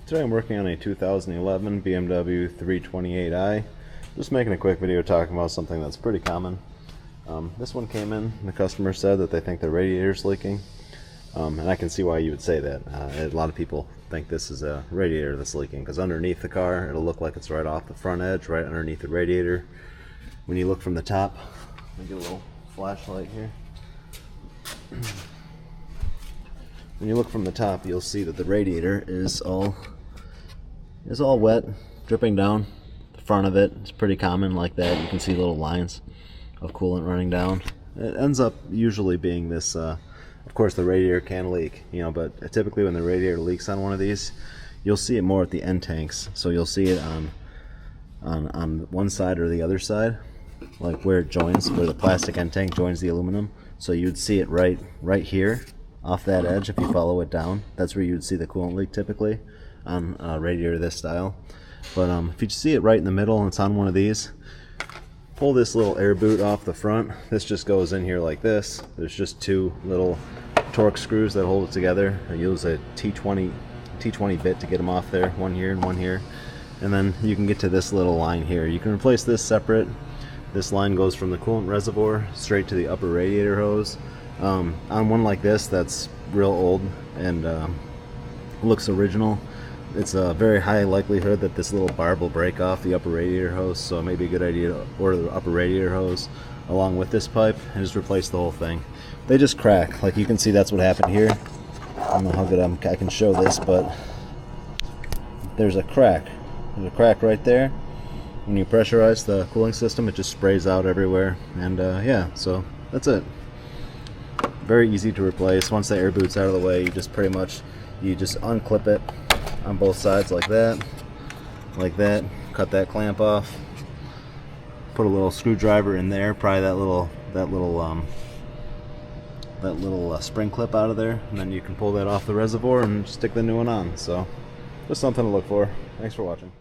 Today I'm working on a 2011 BMW 328i. Just making a quick video talking about something that's pretty common. This one came in, and the customer said that they think the radiator's leaking. And I can see why you would say that. A lot of people think this is a radiator that's leaking because underneath the car it'll look like it's right off the front edge, right underneath the radiator. When you look from the top, let me get a little flashlight here. When you look from the top, you'll see that the radiator is all wet, dripping down the front of it. It's pretty common like that. You can see little lines of coolant running down. It ends up usually being this, of course the radiator can leak, but typically when the radiator leaks on one of these, you'll see it more at the end tanks. So you'll see it on one side or the other side, like where it joins, where the plastic end tank joins the aluminum. So you'd see it right here off that edge. If you follow it down, that's where you'd see the coolant leak typically on a radiator this style. But if you see it right in the middle and it's on one of these, pull this little air boot off the front. This just goes in here like this. There's just two little torque screws that hold it together. I use a T20 bit to get them off there, one here and one here. And then you can get to this little line here. You can replace this separate. This line goes from the coolant reservoir straight to the upper radiator hose. On one like this that's real old and looks original, it's a very high likelihood that this little barb will break off the upper radiator hose, so it may be a good idea to order the upper radiator hose along with this pipe and just replace the whole thing. They just crack, like you can see. That's what happened here. I don't know how good I can show this, but there's a crack. There's a crack right there. When you pressurize the cooling system, it just sprays out everywhere, and yeah, so that's it. Very easy to replace. Once the air boot's out of the way, you just unclip it on both sides like that, cut that clamp off, put a little screwdriver in there, pry that little spring clip out of there, and then you can pull that off the reservoir and stick the new one on. So just something to look for. Thanks for watching.